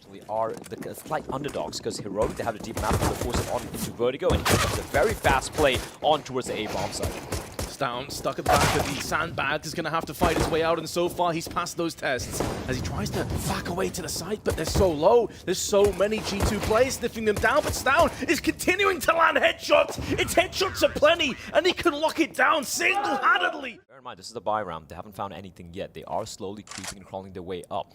actually are the slight underdogs, because Heroic, they have a deep map to force it on into Vertigo, and it's a very fast play on towards the A-bomb side. Down, stuck at the back of the sandbag, is going to have to fight his way out, and so far he's passed those tests as he tries to back away to the side, but they're so low. There's so many G2 players sniffing them down, but Stown is continuing to land headshots. It's headshots aplenty, and he can lock it down single-handedly. Bear in mind, this is the buy round. They haven't found anything yet. They are slowly creeping and crawling their way up.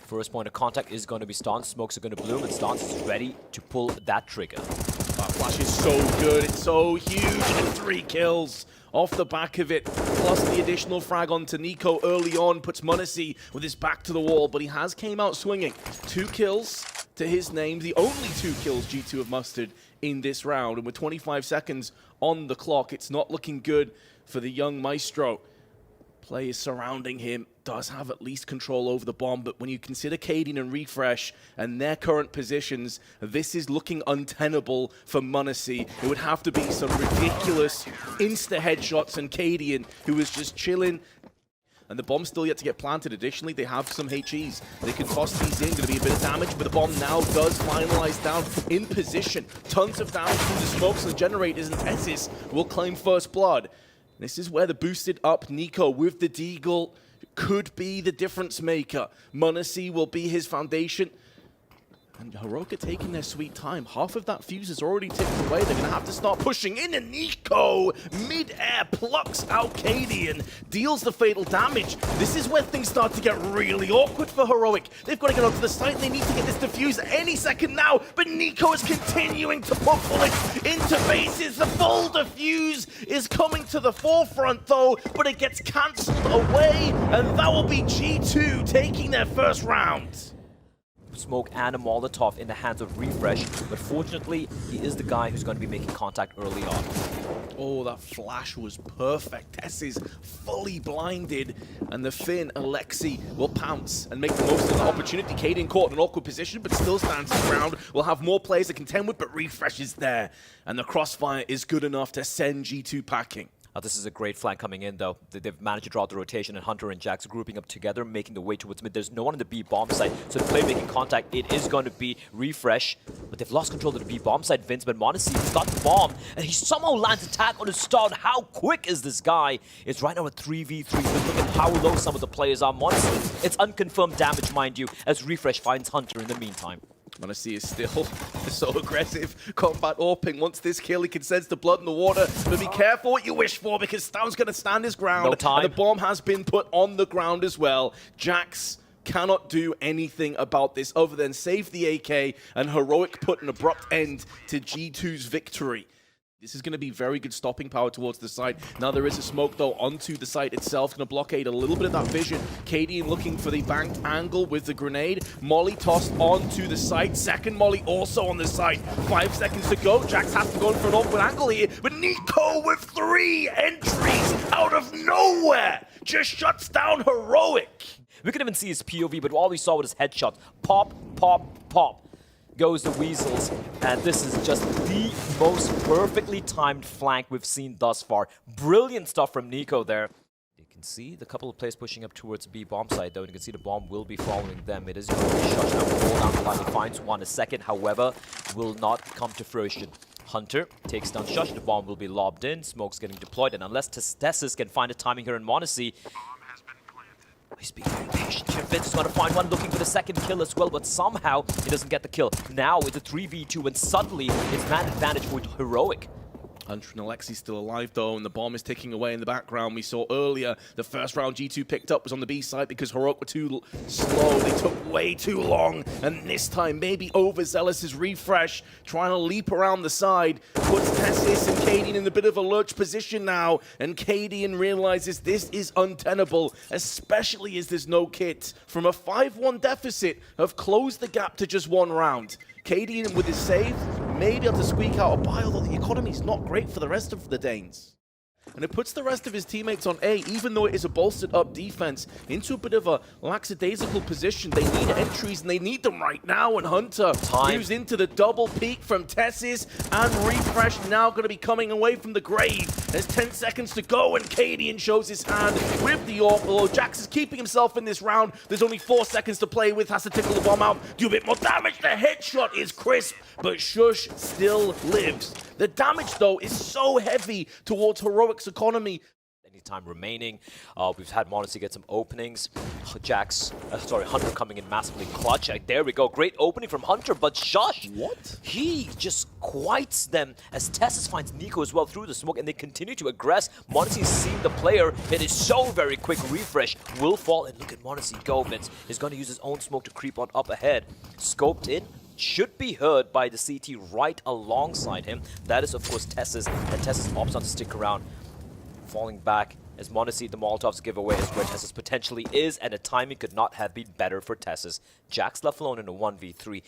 First point of contact is going to be Stance. Smokes are going to bloom, and Stance is ready to pull that trigger. That flash is so good, it's so huge, and 3 kills off the back of it. Plus the additional frag onto Nico early on puts m0NESY with his back to the wall, but he has came out swinging. 2 kills to his name, the only 2 kills G2 have mustered in this round, and with 25 seconds on the clock, it's not looking good for the young Maestro. Players surrounding him does have at least control over the bomb, but when you consider Cadian and Refresh and their current positions, this is looking untenable for m0NESY. It would have to be some ridiculous insta headshots, and Cadian, who is just chilling, and the bomb's still yet to get planted. Additionally, they have some HEs. They can toss these in, going to be a bit of damage, but the bomb now does finalize down in position. Tons of damage from the smokes and the generators, and Tessis will claim first blood. This is where the boosted up Nico with the Deagle could be the difference maker. m0NESY will be his foundation. And Heroic are taking their sweet time. Half of that fuse is already ticked away. They're going to have to start pushing in, and Nico, mid-air, plucks out Cadian, deals the fatal damage. This is where things start to get really awkward for Heroic. They've got to get onto the site, and they need to get this defuse any second now, but Nico is continuing to put bullets into bases. The full defuse is coming to the forefront, though, but it gets cancelled away, and that will be G2 taking their first round. Smoke and a Molotov in the hands of Refresh, but fortunately, he is the guy who's going to be making contact early on. Oh, that flash was perfect. Tess is fully blinded, and the Finn, Alexi, will pounce and make the most of the opportunity. Cadian caught in an awkward position, but still stands his ground. We'll have more players to contend with, but Refresh is there, and the crossfire is good enough to send G2 packing. This is a great flank coming in, though. They've managed to draw the rotation, and Hunter and Jax grouping up together, making the way towards mid. There's no one in the B bomb side, so the play making contact, it is going to be Refresh. But they've lost control of the B bomb side, Vince. But m0NESY has got the bomb, and he somehow lands attack on his stun. How quick is this guy? It's right now a 3v3, but look at how low some of the players are. m0NESY, it's unconfirmed damage, mind you, as Refresh finds Hunter in the meantime. m0NESY is still so aggressive. Combat AWPing. Once this kill, he can sense the blood in the water. But be careful what you wish for, because Stown's going to stand his ground. No time. And the bomb has been put on the ground as well. Jax cannot do anything about this other than save the AK, and Heroic put an abrupt end to G2's victory. This is going to be very good stopping power towards the side. Now there is a smoke, though, onto the site itself. Going to blockade a little bit of that vision. Cadian looking for the banked angle with the grenade. Molly tossed onto the site. Second Molly also on the site. 5 seconds to go. Jax has to go in for an awkward angle here. But Nico with 3 entries out of nowhere just shuts down Heroic. We could even see his POV, but all we saw was his headshot. Pop, pop, pop. Goes the Weasels, and this is just the most perfectly timed flank we've seen thus far. Brilliant stuff from Nico there. You can see the couple of players pushing up towards B bomb side, though, and you can see the bomb will be following them. It is going to be shut down. Roll down the line. He finds one. A second, however, will not come to fruition. Hunter takes down Shush. The bomb will be lobbed in. Smoke's getting deployed, and unless Tessis can find a timing here in m0NESY, he's being very patient here. Vince is going to find one, looking for the second kill as well, but somehow he doesn't get the kill. Now it's a 3v2, and suddenly it's man advantage for Heroic. Hunter and Alexi still alive, though, and the bomb is ticking away in the background. We saw earlier the first round G2 picked up was on the B side because Heroic were too slow. They took way too long, and this time maybe overzealous is Refresh, trying to leap around the side, puts Tessis and Cadian in a bit of a lurch position now, and Cadian realizes this is untenable, especially as there's no kit. From a 5-1 deficit, have closed the gap to just 1 round. Cadian with his save may be able to squeak out a buy, although the economy is not great for the rest of the Danes. And it puts the rest of his teammates on A, even though it is a bolstered up defense, into a bit of a lackadaisical position. They need entries, and they need them right now. And Hunter moves into the double peak from Tessis, and Refresh now going to be coming away from the grave. There's 10 seconds to go, and Cadian shows his hand with the AWP. Although Jax is keeping himself in this round, there's only 4 seconds to play with. Has to tickle the bomb out, do a bit more damage. The headshot is crisp, but Shush still lives. The damage, though, is so heavy towards Heroic's economy. Any time remaining. We've had Modesty get some openings. Hunter coming in massively clutch. There we go. Great opening from Hunter, but Shush, he just quiets them as Tessis finds Nico as well through the smoke, and they continue to aggress. Modesty's seen the player. It is so very quick. Refresh will fall, and look at Modesty go. Vince is going to use his own smoke to creep on up ahead. Scoped in. Should be heard by the CT right alongside him. That is, of course, Tessis, and Tessis opts on to stick around. Falling back as Modesty, the Molotovs give away is where Tessis potentially is, and the timing could not have been better for Tessis. Jax left alone in a 1v3.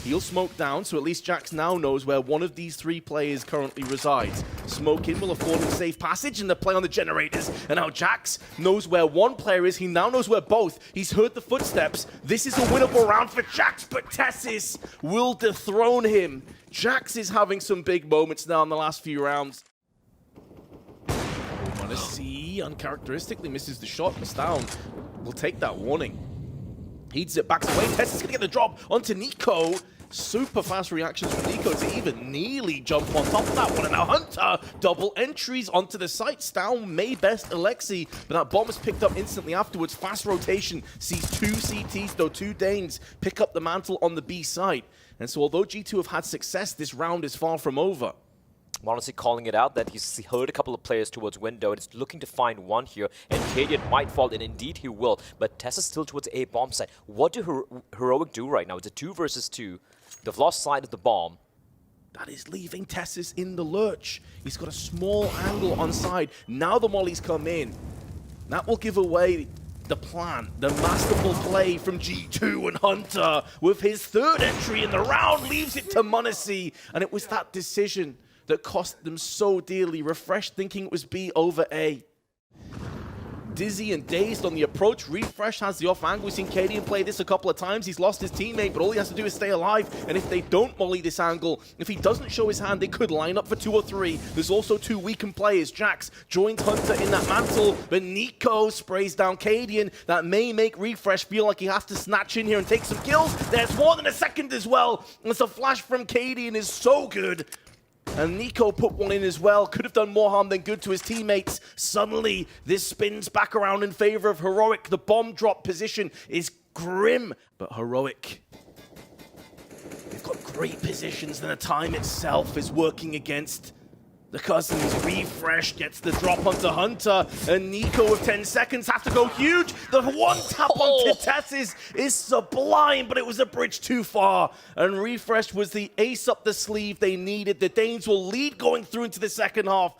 He'll smoke down, so at least Jax now knows where one of these 3 players currently resides. Smoke in will afford him safe passage in the play on the generators, and now Jax knows where one player is. He now knows where both. He's heard the footsteps. This is a winnable round for Jax, but Tessis will dethrone him. Jax is having some big moments now in the last few rounds. Modesty uncharacteristically misses the shot. Missed down. We'll take that warning. Heats it, backs away. Tessis is going to get the drop onto Nico. Super fast reactions from Nico to even nearly jump on top of that one. And now Hunter, double entries onto the sights. Down May best Alexi, but that bomb is picked up instantly afterwards. Fast rotation, sees 2 CTs, though 2 Danes pick up the mantle on the B side. And so although G2 have had success, this round is far from over. Honestly calling it out that he's heard a couple of players towards window and is looking to find one here, and Cadian might fall, and indeed he will, but Tess is still towards A bomb site. What do Heroic do right now? It's a 2 versus 2. They've lost sight of the bomb. That is leaving Tessis in the lurch. He's got a small angle on side. Now the mollies come in. That will give away the plan, the masterful play from G2, and Hunter with his 3rd entry in the round leaves it to Munacy, and it was that decision that cost them so dearly. Refresh thinking it was B over A. Dizzy and dazed on the approach. Refresh has the off angle. We've seen Cadian play this a couple of times. He's lost his teammate, but all he has to do is stay alive. And if they don't molly this angle, if he doesn't show his hand, they could line up for 2 or 3. There's also 2 weakened players. Jax joins Hunter in that mantle, but Nico sprays down Cadian. That may make Refresh feel like he has to snatch in here and take some kills. There's more than a second as well. And the flash from Cadian is so good. And Nico put one in as well. Could have done more harm than good to his teammates. Suddenly, this spins back around in favor of Heroic. The bomb drop position is grim. But Heroic, they've got great positions, and the time itself is working against the Cousins. Refresh gets the drop onto Hunter, and Nico with 10 seconds have to go huge. The one tap onto Tessis is sublime, but it was a bridge too far. And Refresh was the ace up the sleeve they needed. The Danes will lead going through into the second half.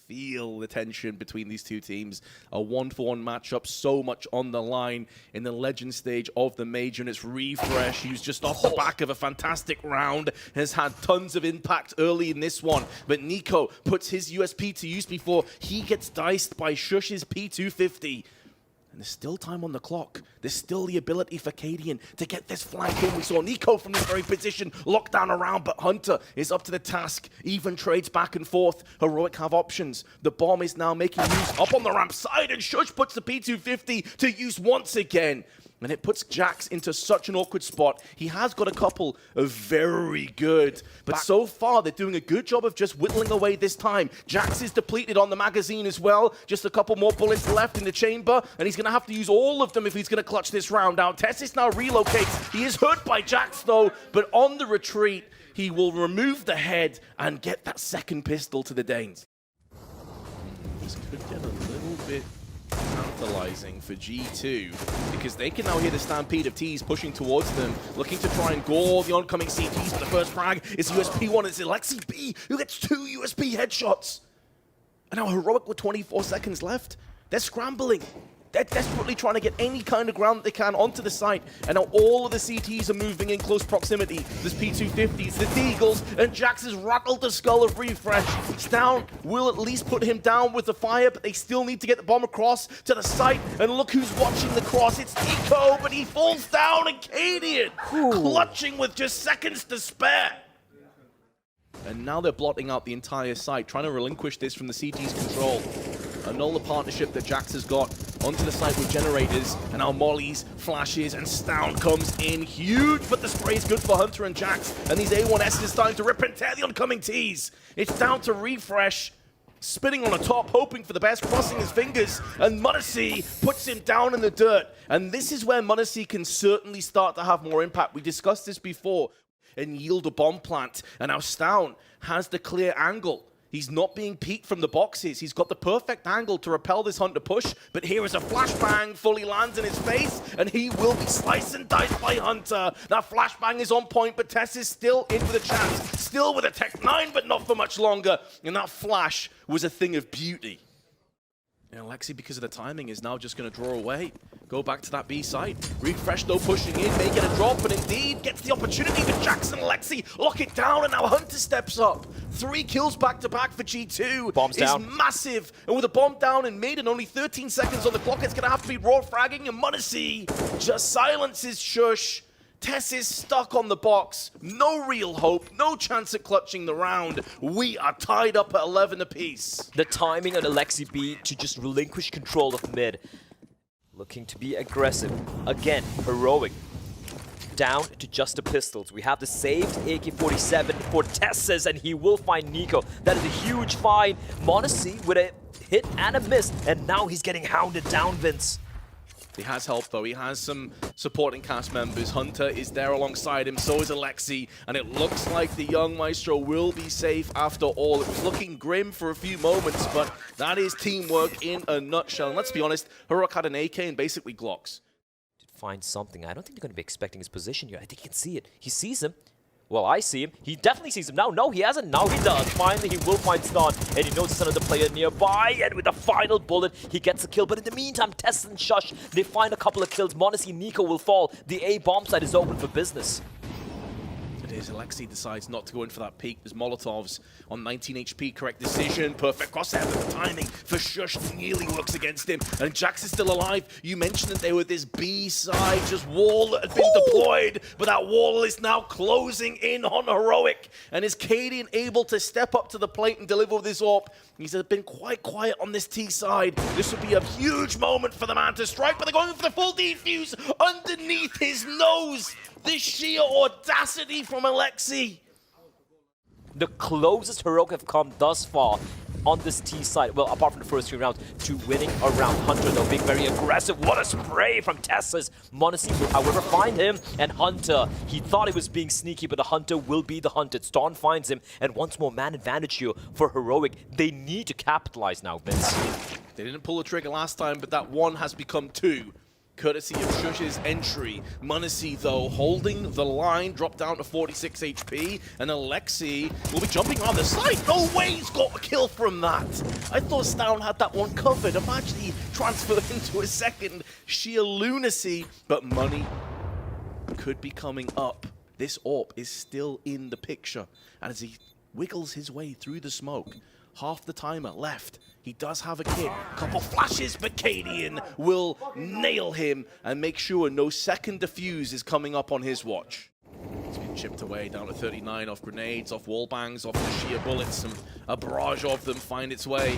Feel the tension between these 2 teams. A 1-for-1 matchup, so much on the line in the legend stage of the major, and it's Refresh, who's just off the back of a fantastic round, has had tons of impact early in this one, but Nico puts his USP to use before he gets diced by Shush's P250. And there's still time on the clock. There's still the ability for Cadian to get this flank in. We saw Nico from this very position locked down around, but Hunter is up to the task. Even trades back and forth. Heroic have options. The bomb is now making use up on the ramp side, and Shush puts the P250 to use once again. And it puts Jax into such an awkward spot. He has got a couple of very good, but so far they're doing a good job of just whittling away this time. Jax is depleted on the magazine as well. Just a couple more bullets left in the chamber, and he's going to have to use all of them if he's going to clutch this round out. Tessis now relocates. He is hurt by Jax though, but on the retreat, he will remove the head and get that second pistol to the Danes. This could get a little bit tantalizing for G2, because they can now hear the stampede of T's pushing towards them, looking to try and gore the oncoming CTs, but the first frag is USP1. It's Alexi B who gets 2 USP headshots. And now Heroic with 24 seconds left. They're scrambling. They're desperately trying to get any kind of ground that they can onto the site. And now all of the CTs are moving in close proximity. There's P250s, the Deagles, and Jax has rattled the skull of Refresh. Stavn will at least put him down with the fire, but they still need to get the bomb across to the site. And look who's watching the cross. It's Nico, but he falls down, and Cadian clutching with just seconds to spare. And now they're blotting out the entire site, trying to relinquish this from the CT's control. Annul the partnership that Jax has got onto the site with generators, and now mollies, flashes, and Stavn comes in huge, but the spray is good for Hunter and Jax, and these A1Ss are starting to rip and tear the oncoming Ts. It's down to Refresh, spinning on the top, hoping for the best, crossing his fingers, and m0NESY puts him down in the dirt. And this is where m0NESY can certainly start to have more impact. We discussed this before, and yield a bomb plant, and now Stavn has the clear angle. He's not being peeked from the boxes. He's got the perfect angle to repel this Hunter push, but here is a flashbang, fully lands in his face, and he will be sliced and diced by Hunter. That flashbang is on point, but Tess is still in with a chance. Still with a Tech 9, but not for much longer. And that flash was a thing of beauty. And Alexi, because of the timing, is now just going to draw away. Go back to that B site. Refresh, though, pushing in, may get a drop, but indeed gets the opportunity. But Jackson and Alexi lock it down, and now Hunter steps up. 3 kills back-to-back for G2. Bombs down. Is massive. And with a bomb down in mid and only 13 seconds on the clock, it's going to have to be raw fragging, and m0NESY just silences Shush. Tess is stuck on the box. No real hope. No chance at clutching the round. We are tied up at 11 apiece. The timing on Alexi B to just relinquish control of mid. Looking to be aggressive. Again, heroic. Down to just the pistols. We have the saved AK-47 for Tesses, and he will find Nico. That is a huge find. m0NESY with a hit and a miss, and now he's getting hounded down, Vince. He has help, though. He has some supporting cast members. Hunter is there alongside him, so is Alexi, and it looks like the young Maestro will be safe after all. It was looking grim for a few moments, but that is teamwork in a nutshell. And let's be honest, Heroic had an AK and basically Glocks. Find something. I don't think they're going to be expecting his position here. I think he can see it. He sees him. Well, I see him. He definitely sees him now. No, he hasn't. Now he does. Finally, he will find Stavn, and he notices another player nearby, and with the final bullet, he gets a kill. But in the meantime, Tess and Shush, they find a couple of kills. m0NESY, Nico will fall. The A bomb site is open for business. It is. Alexi decides not to go in for that peek. There's Molotovs on 19 HP. Correct decision. Perfect crosshair, but the timing for Shush nearly works against him. And Jax is still alive. You mentioned that they were this B side, just wall that had been deployed, but that wall is now closing in on Heroic. And is Cadian able to step up to the plate and deliver with his AWP? He's been quite quiet on this T side. This would be a huge moment for the man to strike, but they're going for the full defuse underneath his nose. This sheer audacity from Alexi. The closest Heroic have come thus far on this T side, well, apart from the first 3 rounds, to winning around Hunter, though, being very aggressive. What a spray from Tessa's. m0NESY will, however, find him, and Hunter, he thought he was being sneaky, but the Hunter will be the hunted. Stavn finds him, and once more, man advantage here for Heroic. They need to capitalize now, Vince. They didn't pull the trigger last time, but that 1 has become 2. Courtesy of Shush's entry. m0NESY, though, holding the line, dropped down to 46 HP, and Alexi will be jumping on the side. No way he's got a kill from that. I thought Stavn had that one covered. Imagine he transferred into a second. Sheer lunacy, but money could be coming up. This AWP is still in the picture, and as he wiggles his way through the smoke, half the timer left. He does have a kit. Couple flashes, but Cadian will nail him and make sure no second defuse is coming up on his watch. He's been chipped away down to 39 off grenades, off wall bangs, off the sheer bullets, and a barrage of them find its way.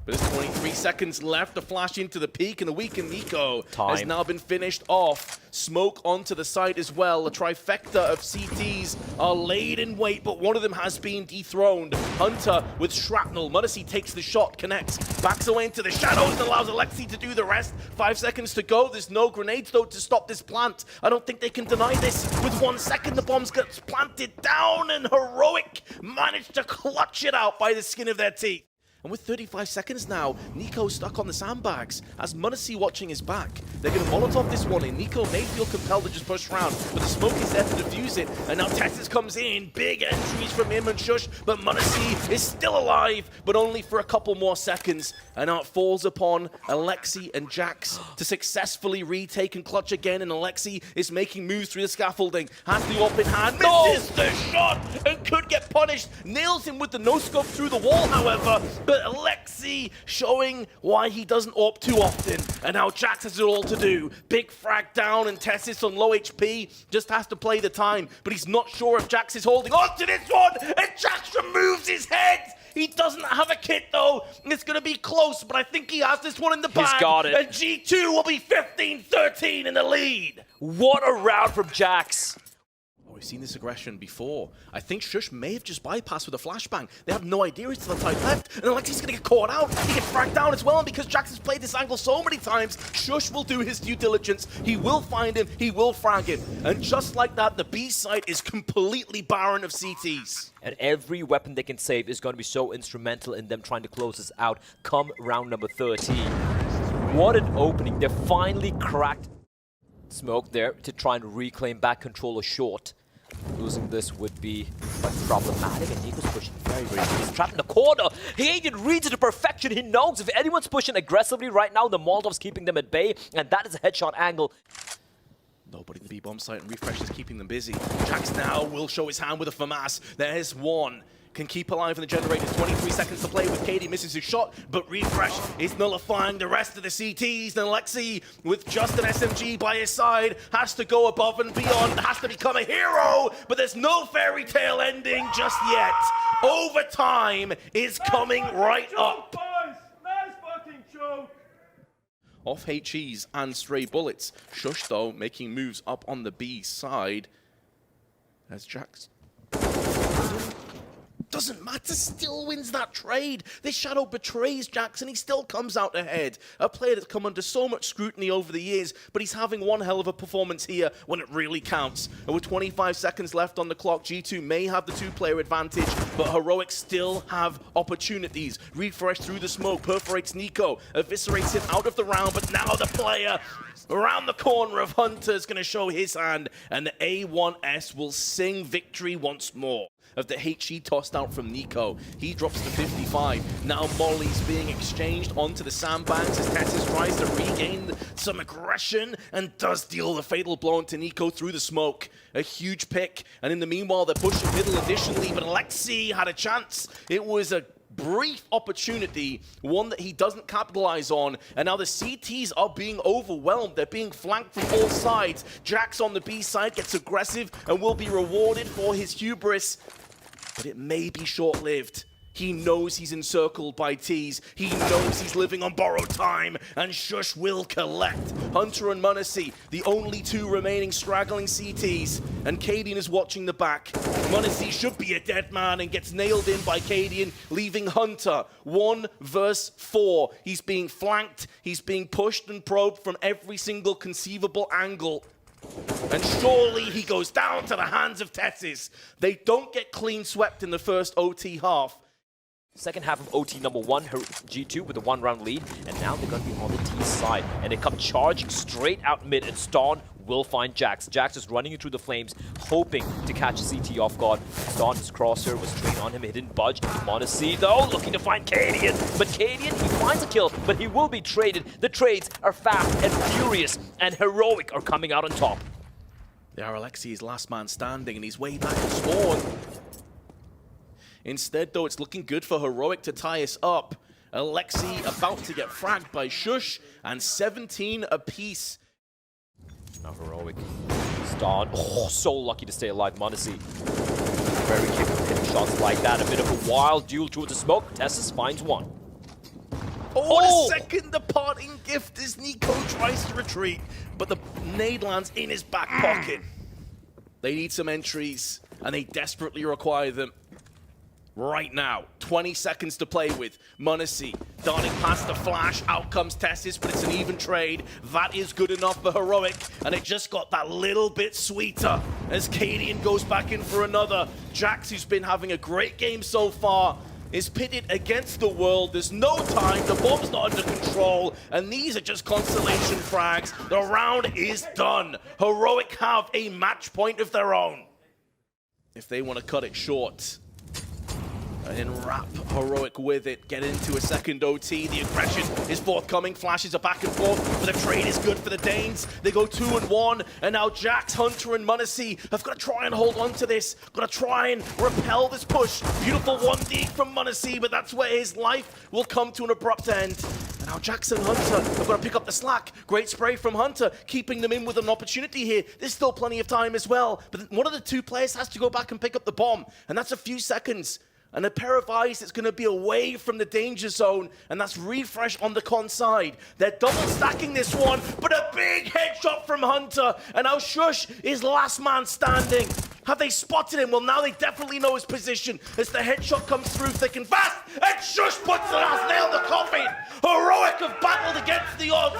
But there's 23 seconds left to flash into the peak, and the weakened Nico has now been finished off. Smoke onto the side as well. A trifecta of CTs are laid in wait, but one of them has been dethroned. Hunter with shrapnel. m0NESY takes the shot, connects, backs away into the shadows, and allows Alexi to do the rest. 5 seconds to go. There's no grenades, though, to stop this plant. I don't think they can deny this. With 1 second, the bombs get planted down, and Heroic managed to clutch it out by the skin of their teeth. And with 35 seconds now, Nico's stuck on the sandbags. As Munacy watching his back, they're going to Molotov this one in. Nico may feel compelled to just push around, but the smoke is there to defuse it. And now Testis comes in. Big entries from him and Shush, but Munacy is still alive, but only for a couple more seconds. And now it falls upon Alexi and Jax to successfully retake and clutch again. And Alexi is making moves through the scaffolding. Has the open hand, misses the shot, and could get punished. Nails him with the no-scope through the wall, however. But Alexi showing why he doesn't AWP too often. And now Jax has it all to do. Big frag down, and Tessis on low HP just has to play the time. But he's not sure if Jax is holding on to this one. And Jax removes his head. He doesn't have a kit though. It's going to be close, but I think he has this one in the bag. He's got it. And G2 will be 15-13 in the lead. What a round from Jax. We've seen this aggression before. I think Shush may have just bypassed with a flashbang. They have no idea he's to the side left, and Alexi's gonna get caught out. He gets fragged down as well, and because Jax has played this angle so many times, Shush will do his due diligence. He will find him, he will frag him. And just like that, the B side is completely barren of CTs. And every weapon they can save is going to be so instrumental in them trying to close this out come round number 13. What an opening. They finally cracked smoke there to try and reclaim back control of short. Losing this would be quite problematic, and Nico's pushing very, very deep. He's trapped in the corner. He reads it to perfection. He knows if anyone's pushing aggressively right now, the Molotov's keeping them at bay, and that is a headshot angle. Nobody in the B-bomb site, and Refresh is keeping them busy. Jax now will show his hand with a FAMAS. There's one. Can keep alive in the generator. 23 seconds to play with KD misses his shot, but Refresh is nullifying the rest of the CTs. And Alexi, with just an SMG by his side, has to go above and beyond, has to become a hero, but there's no fairy tale ending just yet. Overtime is coming right up. Nice fucking choke. Off HEs and stray bullets. Shush, though, making moves up on the B side. As Jax doesn't matter, still wins that trade. This shadow betrays Jackson, he still comes out ahead. A player that's come under so much scrutiny over the years, but he's having one hell of a performance here when it really counts. And with 25 seconds left on the clock, G2 may have the two-player advantage, but Heroic still have opportunities. Refresh through the smoke, perforates Nico, eviscerates him out of the round, but now the player around the corner of Hunter is going to show his hand, and the A1S will sing victory once more. Of the HE tossed out from Nico. He drops to 55. Now Molly's being exchanged onto the sandbags as Texas tries to regain some aggression and does deal the fatal blow into Nico through the smoke. A huge pick. And in the meanwhile, they're pushing middle additionally, but Alexi had a chance. It was a brief opportunity, one that he doesn't capitalize on, and now the CTs are being overwhelmed. They're being flanked from all sides. Jax on the B side gets aggressive and will be rewarded for his hubris, but it may be short-lived. He knows he's encircled by T's. He knows he's living on borrowed time, and Shush will collect. Hunter and Munacy, the only two remaining straggling CTs, and Cadian is watching the back. Munacy should be a dead man and gets nailed in by Cadian, leaving Hunter 1 versus 4. He's being flanked, he's being pushed and probed from every single conceivable angle. And surely he goes down to the hands of Tessis. They don't get clean swept in the first OT half. Second half of OT number 1, G2 with a 1-round lead, and now they're going to be on the T side. And they come charging straight out mid, and Ston will find Jax. Jax is running through the flames, hoping to catch CT off guard. Ston's crosshair was straight on him, he didn't budge. Monacy, though, looking to find Cadian. But Cadian, he finds a kill, but he will be traded. The trades are fast and furious, and Heroic are coming out on top. They are Alexi's last man standing, and he's way back to spawn. Instead, though, it's looking good for Heroic to tie us up. Alexi about to get fragged by Shush, and 17 apiece. Now Heroic. Ston, so lucky to stay alive. Monacy, very capable of hitting shots like that. A bit of a wild duel towards the smoke. Tessis finds one. Oh, the second departing gift as Nico tries to retreat, but the nade lands in his back pocket. They need some entries, and they desperately require them. Right now, 20 seconds to play with. Munacy darting past the flash, out comes Tessis, but it's an even trade. That is good enough for Heroic, and it just got that little bit sweeter as Cadian goes back in for another. Jax, who's been having a great game so far, is pitted against the world. There's no time, the bomb's not under control, and these are just consolation frags. The round is done. Heroic have a match point of their own. If they want to cut it short, and then wrap Heroic with it, get into a second OT. The aggression is forthcoming, flashes are back and forth, but the trade is good for the Danes. They go 2-1, and now Jax, Hunter, and Munacy have got to try and hold on to this. Got to try and repel this push. Beautiful 1D from Munacy, but that's where his life will come to an abrupt end. And now Jax and Hunter have got to pick up the slack. Great spray from Hunter, keeping them in with an opportunity here. There's still plenty of time as well, but one of the two players has to go back and pick up the bomb, and that's a few seconds. And a pair of eyes that's going to be away from the danger zone, and that's Refresh on the con side. They're double stacking this one, but a big headshot from Hunter, and now Shush is last man standing. Have they spotted him? Well, now they definitely know his position as the headshot comes through thick and fast, and Shush puts the last nail in the coffin. Heroic have battled against the odds.